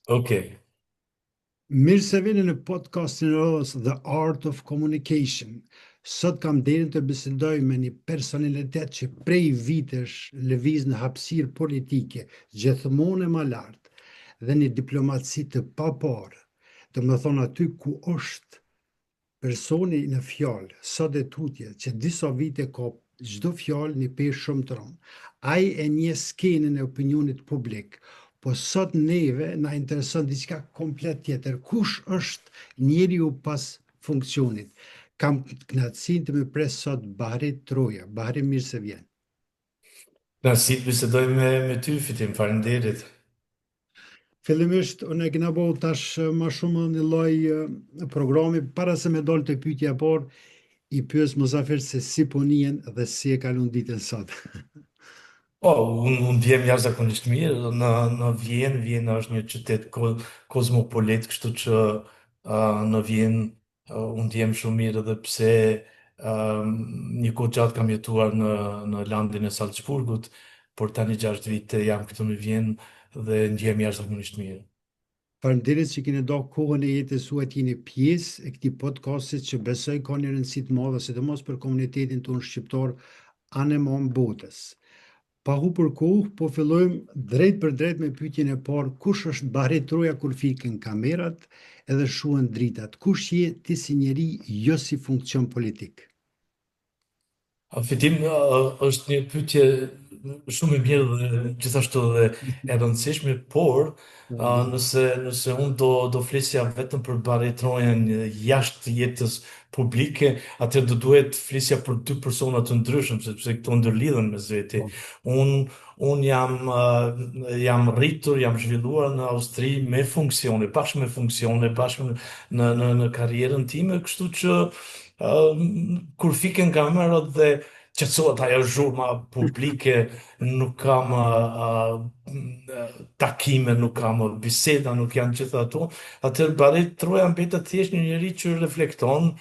Okej. Mirë se vini në podcastin e radhës The Art of Communication. Sot kam derën të bisedoj me një personalitet që prej vitesh lëviz në hapësirë politike, gjithmonë e më lartë, dhe një diplomaci të paparë. Do më thonë aty ku është personi në fjalë, sot e tutje, që disa vite ka çdo fjalë një peshë shumë të rëndë. Ai e një skenën e opinionit publik, po sot neve na intereson diçka komplet tjetër. Kush është njeriu pas funksionit? Kam knatësinë të më pres sot Bahri Troja. Bahri, mirë se vjen. Na si të bisedoj me ty, Fitim, faleminderit. Fillimisht, unë e kena bëu tash më shumë një lloj programi para se me dal të pyetja e parë, i pyes Muzafir se si po njihen dhe si e kalon ditën sot. Po, unë ndjem jashtëzakonisht mirë në Vjenë. Vjena është një qytet kozmopolit, kështu që në Vjenë unë ndjem shumë mirë edhe pse një kohë gjatë kam jetuar në landin e Salzburgut, por tani 6 vite jam këtu në Vjenë dhe ndjem jashtëzakonisht mirë. Faleminderit që keni dhënë kohën e jetës suaj të jeni pjesë e këtij podcasti që besoj ka një rëndësi të madhe, sidomos për komunitetin tonë shqiptar anë botës. Pa hupur kohë, po fillojmë drejt për drejt me pyetjen e parë, kush është Bahri Troja kur fiken kamerat edhe shuhen dritat? Kush je ti si njeri, jo si funksion politik? Fitim është një pyetje shumë e mirë dhe gjithashtu dhe e rëndësishme, por nëse unë do flisja vetëm për baritrojen jashtë jetës publike, atëherë do duhet flisja për dy persona të ndryshëm, sepse këto ndërlidhen me zveti. Po. Unë jam rritur, jam zhvilluar në Austri me funksione, bashkë në karrierën time, kështu që kur fiken kamerat dhe qetësohet ajo zhurma publike, nuk kam takime, nuk kam biseda, nuk janë gjitha ato, atëherë Bahri Troja mbetet thjesht një njeri që reflekton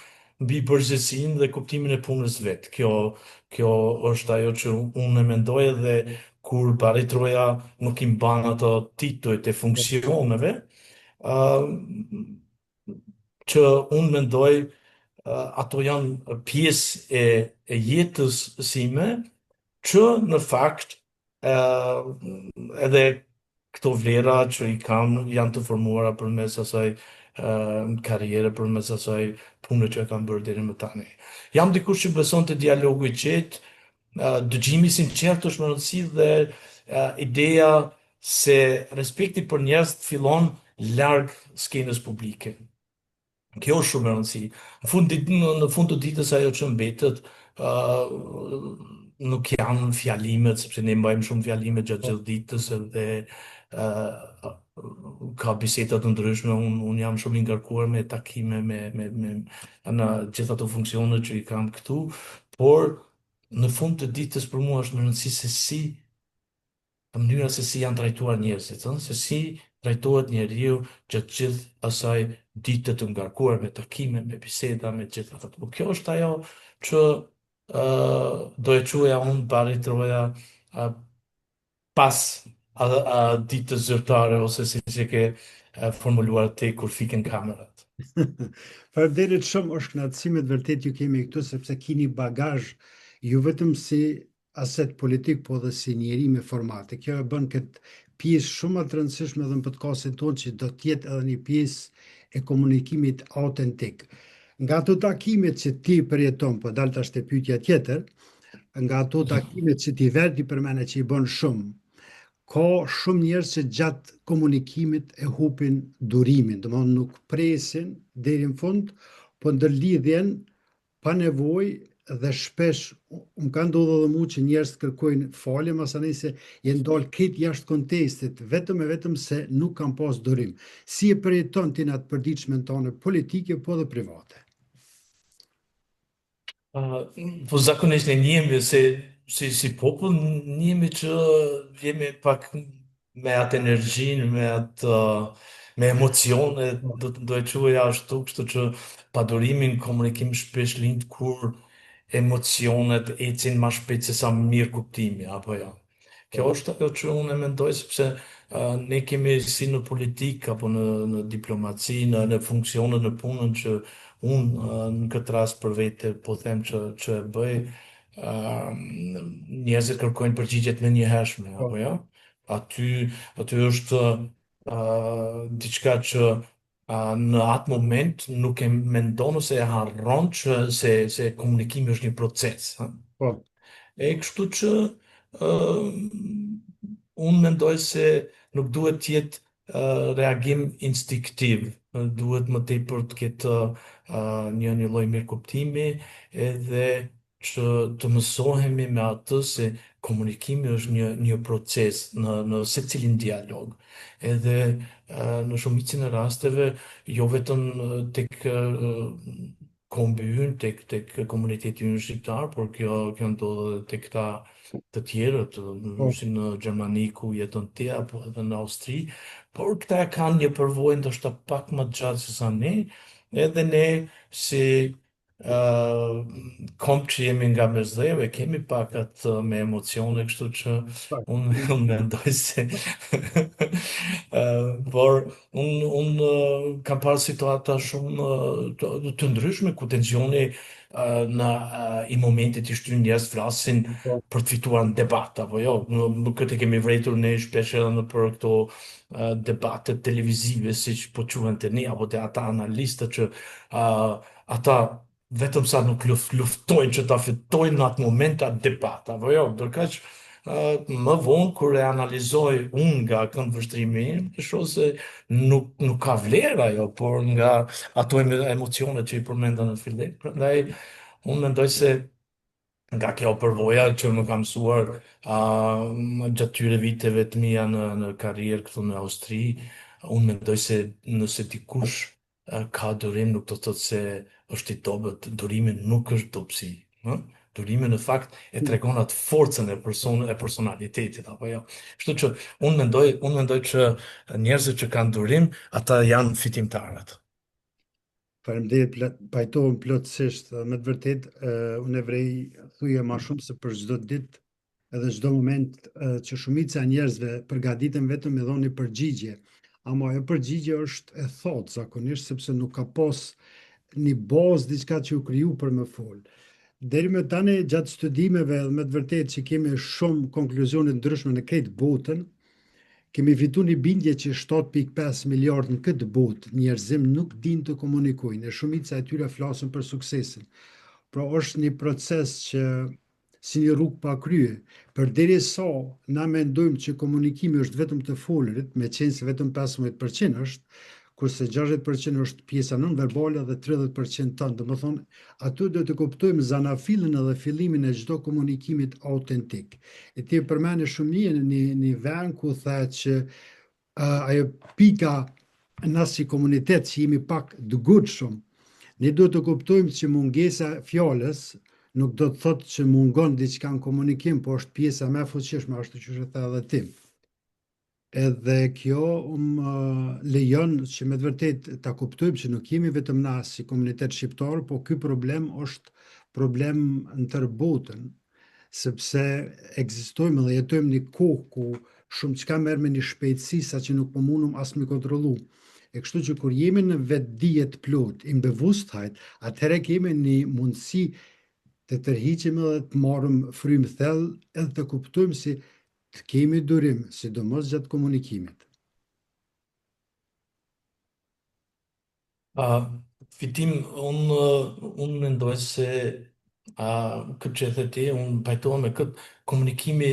mbi përgjegjësinë dhe kuptimin e punës vet. Kjo është ajo që unë e mendoj, dhe kur Bahri Troja nuk i mban ato titujt e funksioneve, ë që unë mendoj ato janë pjesë e jetës sime, që në fakt edhe këto vlera që i kam janë të formuara përmes asaj karriere, përmes asaj pune që e kam bërë deri më tani. Jam dikush që beson të dialogu i qetë, dëgjimi sinqert është më rëndësi, dhe ideja se respekti për njerëz fillon larg skenës publike. Kjo është shumë e rëndësi. Në fund të ditës ajo që mbetet nuk janë fjalimet, sepse ne mbajmë shumë fjalimet gjatë gjithë ditës, dhe ka biseda të ndryshme. Unë jam shumë i ngarkuar me takime në gjitha të funksionet që i kam këtu, por në fund të ditës për mua është më rëndësi mënyra se si janë trajtuar njerëzit, se si trajtohet njeriu gjatë gjithë asaj dite të ngarkuar me takime, me biseda, me gjithë ato. Po kjo është ajo që do e quaja unë Bahri Troja pas ditës zyrtare, ose si që ke formuluar ti kur fiken kamerat. Faleminderit shumë, është kënaqësi me të vërtet ju kemi këtu, sepse keni bagazh jo vetëm si aset politik, po edhe si njeri me formate. Kjo e bën këtë pjesë shumë të rëndësishme edhe në podcastin tonë, që do të jetë edhe një pjesë e komunikimit autentik. Nga ato takimet që ti përjeton, po dal tash te pyetja tjetër, nga ato takimet që ti vetë i përmene që i bën shumë, ka shumë njerëz që gjatë komunikimit e hupin durimin, domethënë nuk presin deri në fund, po ndërlidhen pa nevojë, dhe shpesh më ka ndodhur edhe mua që njerëz kërkojnë falje, masanej se jenë dalë këtë jashtë kontekstit, vetëm e vetëm se nuk kanë pas durim. Si e përjeton ti në atë përditshmën tënde politike, po dhe private? Po zakonisht ne njihemi si popull, njihemi që jemi pak me atë energjinë, me emocione, do e quaja ashtu, kështu që padurimin komunikim shpesh lind kur emocionet ecin më shpejt se sa mirë kuptimi, apo jo. Kjo është ajo që unë e mendoj, sepse ne kemi si në politikë apo në diplomaci, në funksionet në punën që unë në këtë rast për vete po them që e bëj, njerëzit kërkojnë përgjigjet me njëhershme, Po, apo jo? Aty, aty është diçka që në atë moment nuk e mendon ose e harron që se komunikimi është një proces. Ha? po, E kështu që uh, unë mendoj se nuk duhet të jetë reagim instinktiv, duhet më tepër të ketë një lloj mirëkuptimi edhe që të mësohemi me atë se komunikimi është një proces në secilin dialog. Edhe në shumicën e rasteve, jo vetëm tek kombi ynë, tek komuniteti ynë shqiptar, por kjo ndodh edhe tek këta të tjerët, po, si në Gjermani ku jeton ti apo edhe në Austri, por këta kanë një përvojë ndoshta pak më të gjatë se sa ne, edhe ne si uh, kom që jemi nga mesdheve, kemi pak atë me emocione, kështu që po, unë mendoj se por kam parë situata shumë të ndryshme ku tensioni i momentit i shtyn njerëz flasin po, për të fituar në debat, apo jo, këtë e kemi vretur ne shpesh edhe në për këto debatet televizive, si që po quhen të ne, apo të ata analistët që ata vetëm sa nuk luftojnë që ta fitojnë në atë moment atë debat, apo jo, ndërkaq më vonë kur e analizoj unë nga këndvështrimi im, e shoh se nuk ka vlerë ajo, por nga ato emocionet që i përmenda në fillim. Prandaj unë mendoj se nga kjo përvoja që më kam mësuar gjatë tyre viteve të mia në karrierë këtu në Austri, unë mendoj se nëse dikush ka durim, nuk do të thotë se është i dobët. Durimi nuk është dobësi. Ë? Durimi në fakt e tregon atë forcën e personalitetit apo jo. Kështu që unë mendoj që njerëzit që kanë durim, ata janë fitimtarët. faleminderit, pajtohem plotësisht, me të vërtet, unë e vrej thuje ma shumë se për çdo ditë edhe çdo moment që shumica e njerëzve përgatiten vetëm me dhënë një përgjigje, ama ajo përgjigje është e thotë zakonisht sepse nuk ka pas një bazë diçka që u kriju për me fol. Deri me tani gjatë studimeve dhe me të vërtet që kemi shumë konkluzione ndryshme në këtë botën, kemi fitu një bindje që 7,5 miliard në këtë botë njerëzim nuk din të komunikojnë, e shumica e tyre flasën për suksesin. Pra është një proces që si një rrugë pa krye, për deri sa na mendojmë që komunikimi është vetëm të folurit, me qenë se vetëm 15% është, kurse 60% është pjesa nonverbale dhe 30% tonë. Do më thonë, aty do të kuptojmë zanafillin edhe fillimin e çdo komunikimit autentik. E ti përmeni shumë një vend ku tha që ajo pika na si komunitet që jemi pak dëgutshëm, ne duhet të kuptojmë që mungesa fjalës nuk do të thotë që mungon diçka në komunikim, po është pjesa më e fuqishme, ashtu që e tha edhe ti. Edhe kjo lejon që me të vërtet ta kuptojmë që nuk jemi vetëm na si komunitet shqiptar, po ky problem është problem në tërë botën, sepse ekzistojmë dhe jetojmë një kohë ku shumë çka merr me një shpejtësi sa që nuk po mundum as me kontrollu. E kështu që kur jemi në vetdije të plot, im bewusstheit, atëherë kemi një mundësi të tërhiqemi dhe të marrim frymë thellë edhe të kuptojmë se të kemi durim, sidomos gjatë komunikimit. A, fitim, unë mendoj se këtë që e the ti, unë pajtohem me këtë komunikimi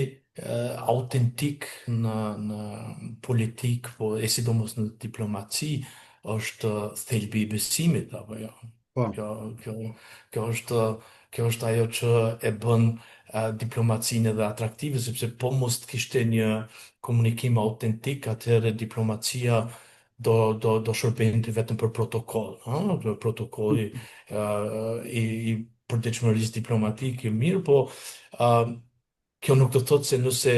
autentik në politik, po e sidomos në diplomaci, është thelbi i besimit, apo jo. Po, Kjo, kjo, kjo është, kjo është ajo që e bën diplomacinë edhe atraktive, sepse po mos të kishte një komunikim autentik, atëherë diplomacia do shërbente vetëm për protokoll, ha? Për protokolli i përditshmërisë diplomatike, mirë, po kjo nuk do të thotë se nëse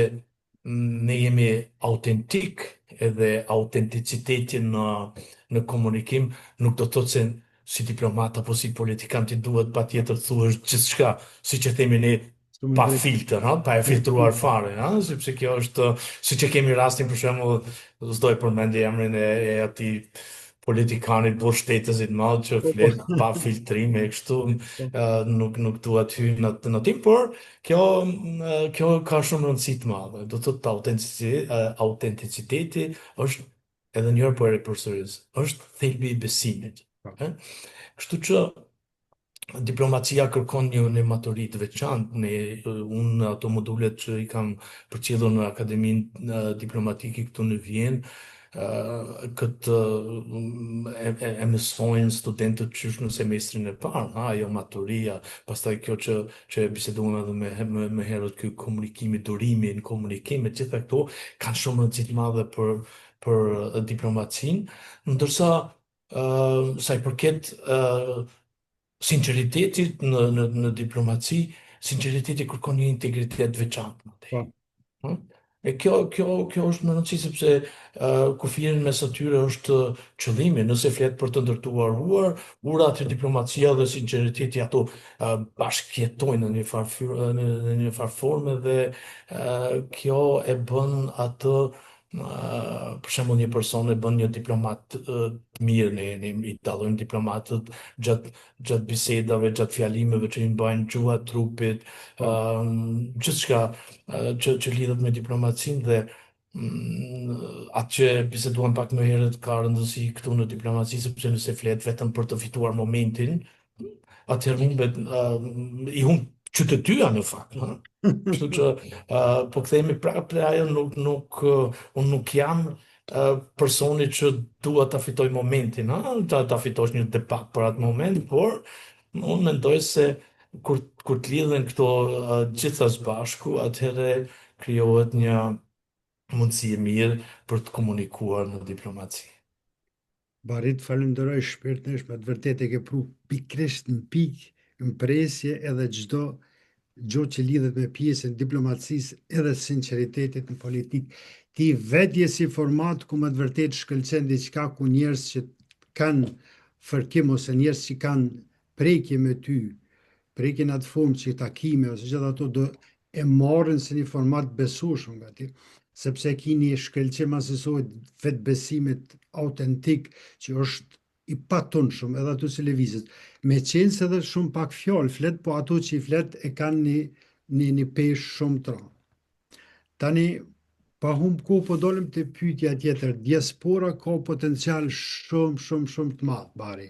ne jemi autentik edhe autenticitetin në komunikim, nuk do të thotë se si diplomat apo si politikan ti duhet patjetër thuash gjithçka, siç e themi ne Shumë pa drejt. filtër, ha, pa e filtruar fare, ha, sepse kjo është, siç e kemi rastin për shembull, s'do e përmendje emrin e atij politikanit boshtetësit madh që Po, po, flet pa filtrime e kështu, po, nuk dua të hyj në tim, por kjo ka shumë rëndësi të madhe. Do të thotë autenticiteti është edhe njërë për e përsëris, është thelbi i besimit. po, ë? Kështu që diplomacia kërkon një maturit veçantë. Unë ato modulet që i kam përcjellur në Akademinë Diplomatike këtu në Vjenë, këtë e mësojnë studentët qysh në semestrin e parë, ajo maturia, pastaj kjo që e biseduam edhe me herët, ky komunikimi, durimi në komunikim, me gjitha këto kanë shumë rëndësi të madhe për diplomacinë, ndërsa sa i përket sinceritetit në diplomaci, sinceriteti kërkon një integritet veçantë. po, Hm? E kjo është më rëndësi sepse kufirin mes atyre është qëllimi, nëse flet për të ndërtuar ura aty diplomacia dhe sinceriteti ato bashkëjetojnë në një farë forme dhe kjo e bën atë për shembull një person e bën një diplomat të mirë, ne i dallojmë diplomatët gjatë bisedave, gjatë fjalimeve që i bëjnë gjuha e trupit, po. gjithçka që lidhet me diplomacinë dhe atë që biseduam pak më herët ka rëndësi këtu në diplomaci, sepse nëse flet vetëm për të fituar momentin, atëherë i humb qytetyra në fakt, ha? Kështu që po kthehemi prapë te ajo, unë nuk jam personi që dua ta fitoj momentin, ha? Ta fitosh një debat për atë moment, por unë mendoj se kur të lidhen këto gjitha së bashku, atëherë krijohet një mundësi e mirë për të komunikuar në diplomaci. Barit, falenderoj shpirtërisht, me të vërtet e ke pru pikrisht në pikë, në presje edhe çdo gjë që lidhet me pjesën e diplomacisë edhe sinqeritetit në politikë. Ti vetë je si format ku me të vërtet shkëlqen diçka ku njerëz që kanë fërkim ose njerëz që kanë prekje me ty, prekin atë formë që takime ose gjithë ato do e marrin si një format besueshëm nga ti, sepse kini shkëlqim asësojt vetë besimit autentik që është i patunshëm edhe ato si lëvizet. Me qenë se dhe shumë pak fjallë flet, po ato që i flet e kanë një pesh shumë të rëndë. Tani, pa humb kohë, po dolim të pyetja tjetër. Diaspora ka potencial shumë, shumë, shumë të madh, Bari.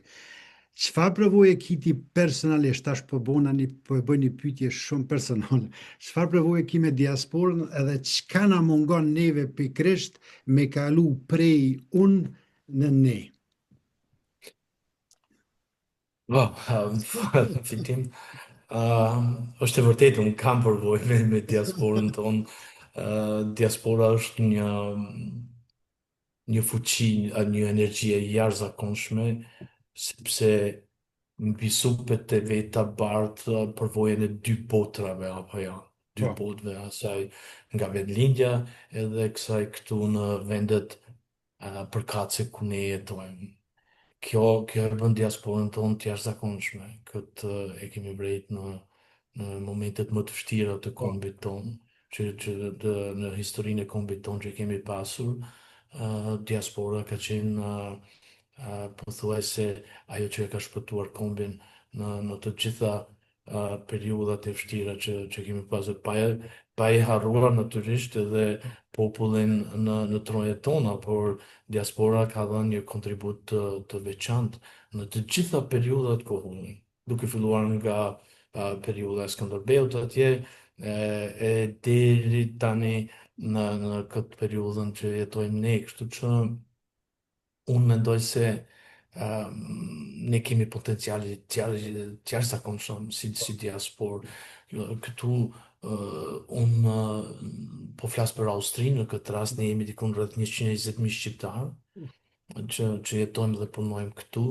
Çfarë përvojë ki ti personalisht, tash po e bëj një pyetje shumë personale. Çfarë përvojë ki me diasporën edhe çka na mungon neve pikrisht me kalu prej unë në ne? Po, fitim, është e vërtetë, unë kam përvojë me diasporën tonë. Diaspora është një fuqi, një energji e jashtëzakonshme, sepse mbi supet e veta bardh përvojën e dy botrave, apo jo, dy Po, botëve, asaj nga vendlindja edhe kësaj këtu në vendet përkatëse ku ne jetojmë. Kjo e bën diasporën tonë të jashtëzakonshme. Këtë e kemi vrejt në momentet më të vështira të po, kombit tonë, në historinë e kombit tonë që kemi pasur, diaspora ka qenë pothuajse ajo që e ka shpëtuar kombin në të gjitha periudhat e vështira që kemi pasur, pa e harruar natyrisht edhe popullin në trojet tona, por diaspora ka dhënë një kontribut të veçantë në të gjitha periudhat kohore, duke filluar nga periudha e Skënderbeut atje deri tani në këtë periudhën që jetojmë ne, kështu që unë mendoj se ne kemi potenciale të jashtëzakonshëm si diaspor. Këtu unë po flas për Austrinë, në këtë rast ne jemi diku rreth 120.000 shqiptarë që jetojmë dhe punojmë këtu.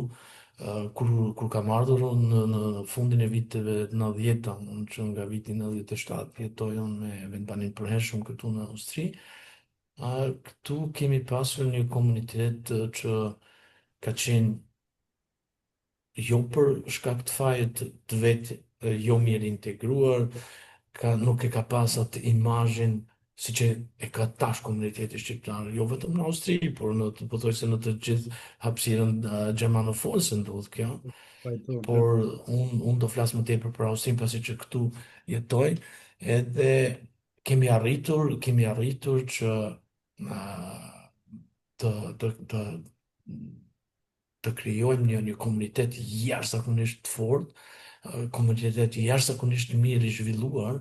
Kur kam ardhur unë në fundin e viteve 90-ta, unë që nga viti 97 jetoj unë me vendbanin përhershëm këtu në Austri, këtu kemi pasur një komunitet që ka qenë jo për shkak të fajet të vetë, jo mirë integruar, nuk e ka pas atë imazhin si që e ka tash komuniteti shqiptar, jo vetëm në Austri, por pothuajse në të gjithë hapësirën gjermanofonse ndodh kjo. Pajtohem, Por unë do flas më tepër për Austrinë pasi që këtu jetoj, edhe kemi arritur që ah, të, të, të, të krijojmë një komunitet jashtëzakonisht të fortë, komunitet jashtëzakonisht mirë i zhvilluar,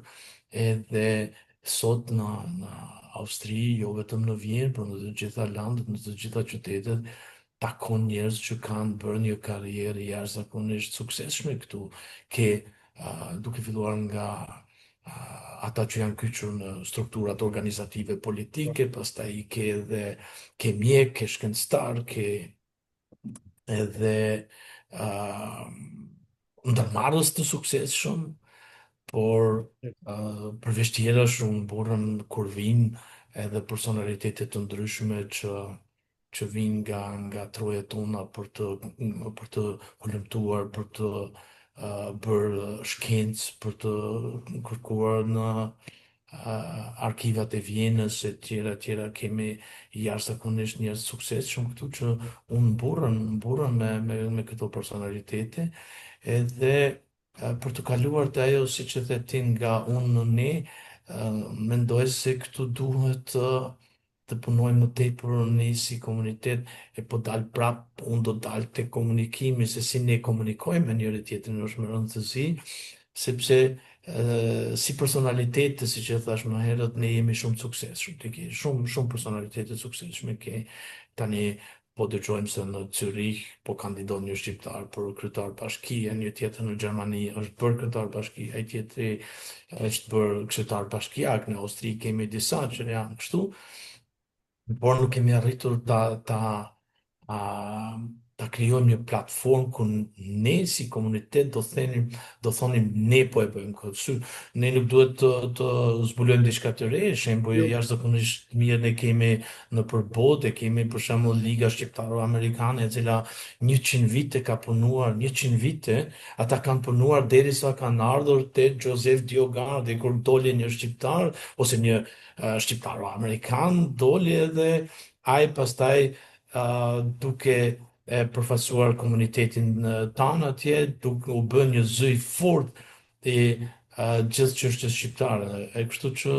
edhe sot në Austri, jo vetëm në Vjenë, por në të gjitha landet, në të gjitha qytetet, takon njerëz që kanë bërë një karrierë jashtëzakonisht suksesshme këtu, ke duke filluar nga ata që janë kyçur në strukturat organizative politike, pastaj ke mjek, ke shkencëtar, ke edhe uh, ndërmarrës të suksesshëm, por përveç tjera shumë burën kur vinë edhe personalitetet të ndryshme që vinë nga trojet tona për të hulumtuar, për të bërë shkencë, për të kërkuar në arkivat e Vjenës e tjera kemi jashtëzakonisht njerëz të suksesshëm këtu që unë mburrën me këto personalitete, edhe për të kaluar të ajo si që the ti nga unë në ne, mendoj se këtu duhet të punojmë më tepër ne si komunitet, e po dal prap, unë do dal te komunikimi, se si ne komunikojmë me njëri tjetrin është më rëndësi, sepse si personalitete, si që thash më herët, ne jemi shumë të suksesshëm, të ke shumë personalitete të suksesshme, ke tani po dëgjojmë se në Zürich po kandidon një shqiptar për kryetar bashkie, një tjetër në Gjermani është bërë kryetar bashkie, ai tjetri është bërë kryetar bashkiak, në Austri kemi disa që janë kështu, por nuk kemi arritur a, ta krijojmë një platformë ku ne si komunitet do thonim ne po e bëjmë këtë. Ne nuk duhet të zbulojmë diçka të re, shembull jo, jashtëzakonisht mirë ne kemi në përballë, kemi për shembull Liga Shqiptaro-Amerikane, e cila 100 vite ka punuar, 100 vite, ata kanë punuar derisa kanë ardhur te Joseph Diogar, dhe kur doli një shqiptar ose një shqiptaro-amerikan, doli edhe ai pastaj duke përfaqësuar komunitetin tanë atje, duke u bë një zë i fortë i gjithë çështjes shqiptare. E kështu që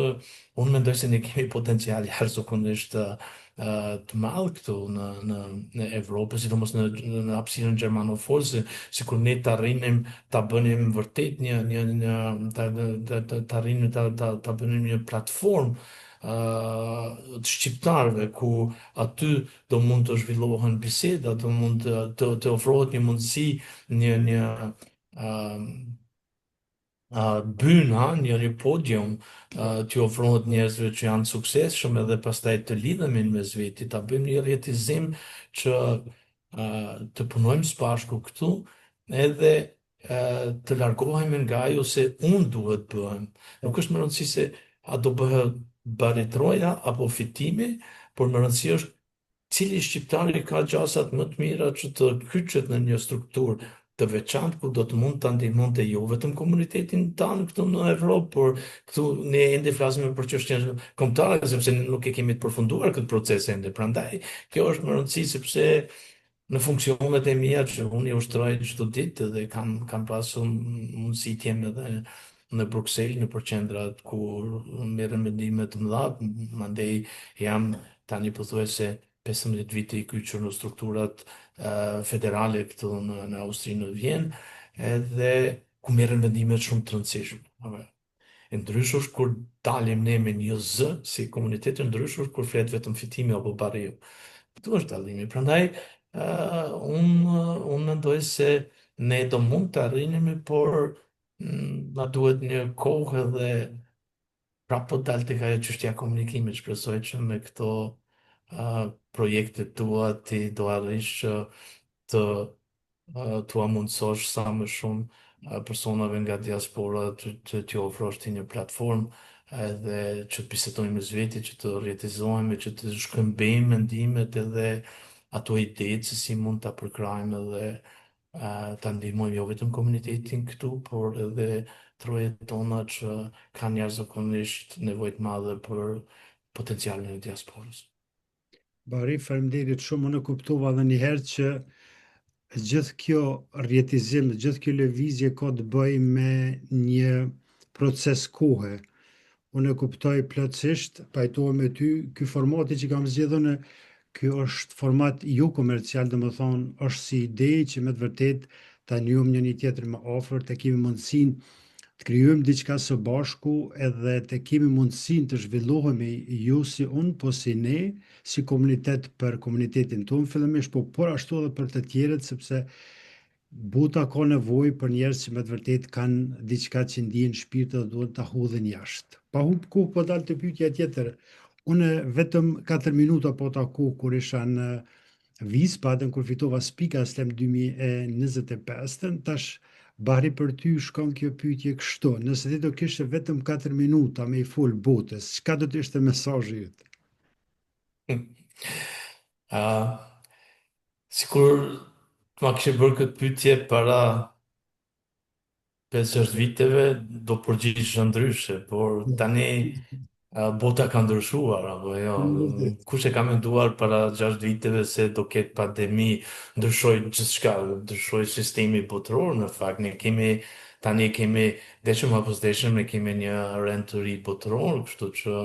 unë mendoj se ne kemi potencial jashtëzakonisht të madh këtu në Evropë, sidomos në hapësirën gjermanofonse, sikur ne të arrinim ta bënim vërtet të arrinim ta bënim një platformë të shqiptarëve, ku aty do mund të zhvillohen biseda, do mund të ofrohet një mundësi, një byna, një podium, që ofrohet njerëzve që janë suksesshëm edhe pastaj të lidhemi mes veti, ta bëjmë një rrjetizim që të punojmë së bashku këtu, edhe të largohemi nga ajo se unë duhet bëhem. Nuk është më rëndësi se a do bëhet baritroja apo fitimi, por më rëndësi është cili shqiptari ka gjasat më të mira që të kyçet në një strukturë të veçantë, ku do të mund të ndihmonte jo vetëm komunitetin tanë këtu në Evropë, por këtu ne ende flasim për çështjen kombëtare, sepse ne nuk e kemi të përfunduar këtë proces ende. Prandaj kjo është më rëndësi, sepse në funksionet e mia që unë i ushtroj çdo ditë, dhe kam pasur mundësi të jem edhe në Bruxelles, në përqendrat ku merrem mendime të mëdha, mandej jam tani pothuajse 15 vite i kyçur në strukturat federale këtu në Austri, në Vjenë, edhe ku merren vendime shumë të rëndësishme. E ndryshush kur dalim ne me një zë, si komunitet, e ndryshush kur flet vetëm fitimi apo barriu. Këtu është dallimi. Prandaj, unë mendoj se ne do mund të arrijemi, por na duhet një kohë, dhe prapë po dalë të ka e çështja e komunikimit. Shpresoj që me këto projekte tua ti do arrish që të tua mundësosh sa më shumë personave nga diaspora të t'ju ofrosh ti një platformë, edhe që të bisedojmë mes veti, që të rrjetizohemi, që të shkëmbejmë mendimet edhe ato idetë se si mund ta përkrajmë edhe ta ndihmojmë jo vetëm komunitetin këtu, por edhe trojet tona që kanë jashtëzakonisht nevojë të madhe për potencialin e diasporës. Bari, faleminderit shumë, unë kuptova edhe një herë që gjithë kjo rjetizim, gjithë kjo lëvizje ka të bëj me një proces kohe. Unë e kuptoj plotësisht, pajtohem me ty, ky formati që kam zgjedhur në, ky është format jo komercial, dhe më thonë, është si ide që me të vërtet ta njohim një tjetër më afër, të kemi mundësinë të krijojmë diçka së bashku edhe të kemi mundësinë të zhvillohemi ju si unë, po si ne, si komunitet për komunitetin tonë fillimisht, po por ashtu edhe për të tjerët, sepse buta ka nevojë për njerëz që me të vërtet kanë diçka që ndjen shpirt dhe duhet ta hudhin jashtë. Pa humb kohë, po dal të pyetja tjetër. Unë vetëm 4 minuta po taku kur isha në Wiesbaden kur fitova Spika Slam 2025, tash bari për ty shkon kjo pyetje kështu. Nëse ti do kishe vetëm 4 minuta me i fol botës, çka do të ishte mesazhi yt? Uh, Sikur ma kishe bërë këtë pyetje para 5-6 viteve, do përgjigjesha ndryshe, por tani bota ka ndryshuar, apo jo? Në vërtet. Kush e ka menduar para 6 viteve se do ketë pandemi, ndryshoj gjithçka, ndryshoj sistemi botëror, në fakt, tani kemi, deshëm apo s'deshëm, ne kemi një rend të ri botëror, kështu që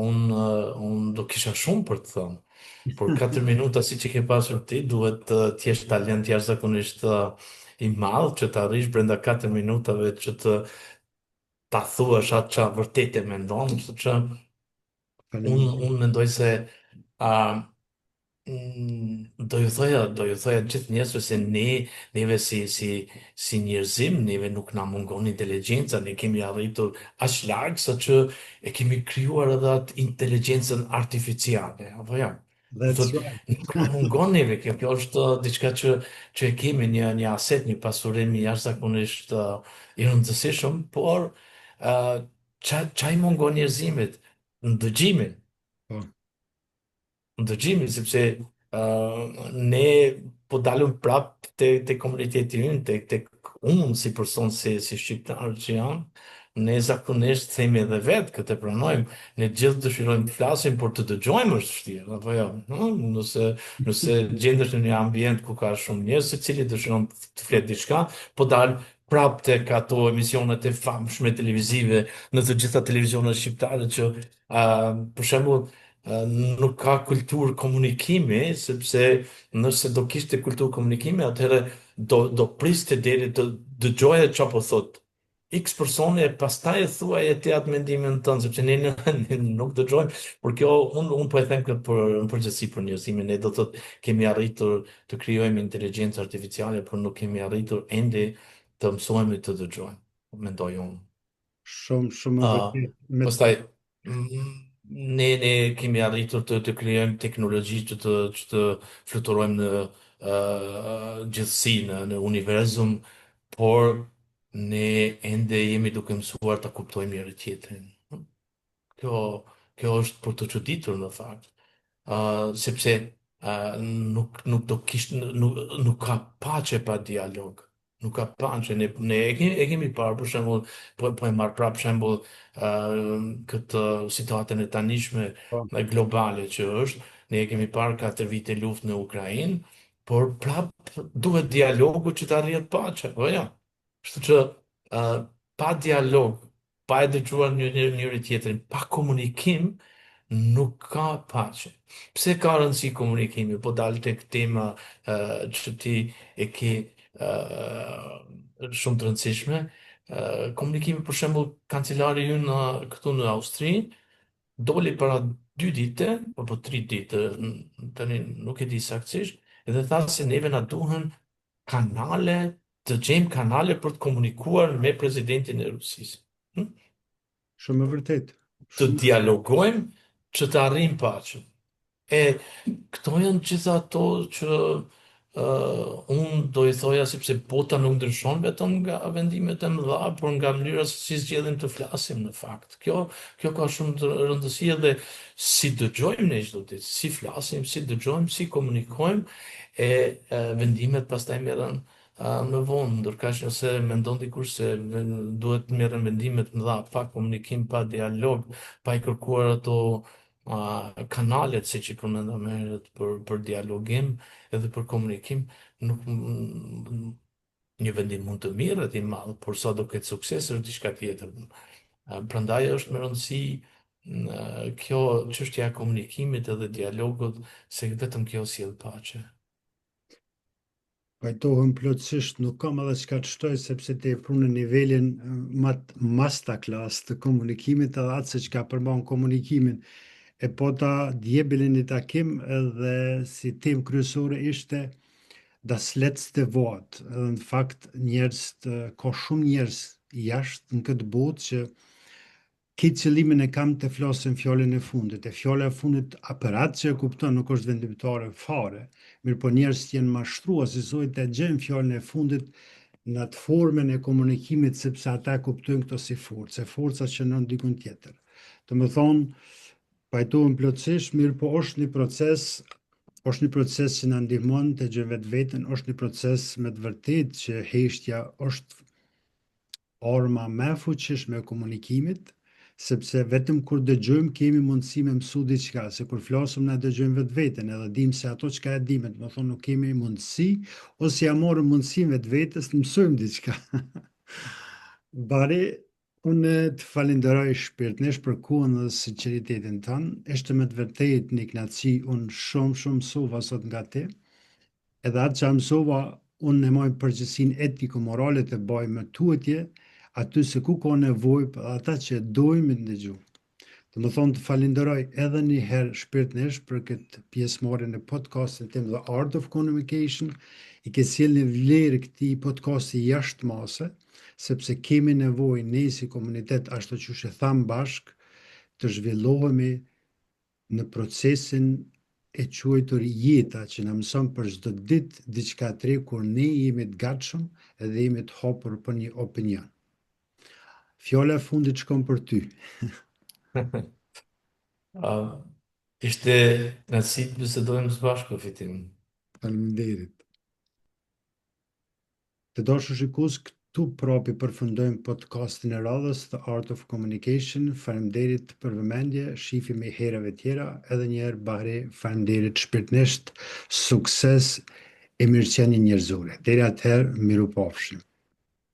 unë do kisha shumë për të thënë. Por 4 minuta si që ke pasur ti, duhet të jesh talent jashtëzakonisht i madh që të arrish brenda 4 minutave që të ta thuash atë që vërtet e mendon, kështu që Faleminderit. unë mendoj se a, do ju thoja gjithë njerëzve se neve si njerëzim, neve nuk na mungon inteligjenca, ne kemi arritur aq larg sa që e kemi krijuar edhe atë inteligjencën artificiale, apo jo? Do That's thot, right. nuk na mungon neve, kjo është diçka që e kemi një aset, një pasurim i jashtëzakonisht i rëndësishëm, por çaj mungon njerëzimit? Ndëgjimin. Po, Ndëgjimi, sepse ne po dalëm prap te komuniteti ynë, te unë si person, si shqiptar që jam, ne zakonisht themi edhe vetë këtë e pranojmë, ne gjithë dëshirojmë të flasim, por të dëgjojmë është vështirë, apo jo? Nëse gjendesh në një ambient ku ka shumë njerëz, secili dëshiron të fletë diçka, po dal prap tek ato emisionet e famshme televizive në të gjitha televizionet shqiptare që për shembull nuk ka kulturë komunikimi, sepse nëse do kishte kulturë komunikimi, atëherë do priste deri të dëgjoje çfarë po thot X personi e pastaj e thuaj e ti atë mendimin tënd, sepse ne nuk dëgjojmë, por kjo unë po e them këtë për në përgjithësi për njerëzimin, ne do të thotë kemi arritur të krijojmë inteligjencë artificiale, por nuk kemi arritur ende të mësojmë të dëgjojmë, mendoj unë. shumë shumë e Uh, vërtet. Me Pastaj, ne kemi arritur të krijojmë teknologji që të fluturojmë në gjithësi, në univerzum, por ne ende jemi duke mësuar të kuptojmë njëri tjetrin. Kjo, kjo është për të çuditur në fakt. Sepse nuk do nuk ka pace pa dialog. Nuk ka pace. Ne e kemi parë, për shembull, po e marr prap shembull këtë situatën e tanishme po, dhe globale që është. Ne e kemi parë 4 vite luftë në Ukrainë, por prap duhet dialogu që të arrihet pace, po ja. Kështu që pa dialog, pa e dëgjuar njëri tjetrin, pa komunikim, nuk ka pace. Pse ka rëndësi komunikimi? Po dalë tek tema që ti e ke shumë të rëndësishme. Komunikimi, për shembull, kancelari ju këtu në Austri, doli para 2 dite, apo 3 dite, tani nuk e di saktësisht, edhe tha se neve na duhen kanale, të gjejmë kanale për të komunikuar me presidentin e Rusisë. Hm? shumë e vërtet. Të Shumë. dialogojmë që të arrijmë paqen. E këto janë gjitha ato që unë do i thoja sepse bota nuk ndryshon vetëm nga vendimet e mëdha, por nga mënyra se si zgjedhim të flasim në fakt. Kjo ka shumë të rëndësi edhe si dëgjojmë ne çdo ditë, si flasim, si dëgjojmë, si komunikojmë vendimet pastaj merren më vonë, ndërkaq nëse mendon dikush se duhet merren vendimet mëdha pa komunikim, pa dialog, pa i kërkuar ato kanalet si që përmenda më herët për dialogim edhe për komunikim, nuk një vendim mund të mirë aty madh, por sa do ketë sukses është diçka tjetër. Prandaj është me rëndësi kjo çështja e komunikimit edhe dialogut, se vetëm kjo sjell paqe. Pajtohem plotësisht, nuk kam edhe çka të shtoj sepse ti e punë në nivelin masterclass të komunikimit edhe atë se çka përmban komunikimin. E po ta djebelin një takim edhe si tem kryesore ishte das letzte Wort. Edhe në fakt ka shumë njerëz jashtë në këtë botë që këtë qëllimin e kam të flasim fjallën e fundit. E fjalla e fundit, për atë që e kupton, nuk është vendimtare fare. Mirë po njerëz që jenë mashtruar, si zojë të gjejnë fjallën e fundit në atë formën e komunikimit, sepse ata kuptojnë këto si forcë, e forca që në ndikun tjetër. Të më thonë, pajtohen plotësisht, mirë po është një proces që në ndihmon të gjë vetë vetën, është një proces me të vërtet që heshtja është arma me fuqishme e komunikimit, sepse vetëm kur dëgjojmë kemi mundësi me mësu diçka, se kur flasëm na dëgjojmë vetë vetën edhe dim se ato çka e dim, do të thonë nuk kemi mundësi, ose ja morëm mundësinë vetë vetës të mësojmë diçka. Bari, unë të falenderoj shpirtnisht për kohën dhe sinqeritetin tënë, ishte me të vërtet një kënaqësi, unë shumë mësova sot nga ti, edhe atë që mësova, unë e mojë përgjësin etiko-morale të baj me tuetje, aty se ku ka nevojë për ata që dojmë të ndëgju. Të më thonë të falenderoj edhe një herë shpirtnisht për këtë pjesëmarrje në podcastin tim The Art of Communication, i ke sjellë një vlerë këtij podcasti jashtë mase, sepse kemi nevojë ne si komunitet, ashtu që e tham bashk, të zhvillohemi në procesin e quajtur jeta që na mëson për çdo ditë diçka të re kur ne jemi të gatshëm edhe jemi të hapur për një opinion. Fjala e fundit shkon për ty. Ishte kënaqësi të bisedojmë së bashku fitim. Faleminderit. Të dashur shikues, këtu prapi përfundojmë podcastin e radhës The Art of Communication. Faleminderit për vëmendje, shihemi herave tjera, edhe një herë Bahri, faleminderit shpirtnisht, sukses e mirëqenie njerëzore. Deri atëherë, mirupafshim.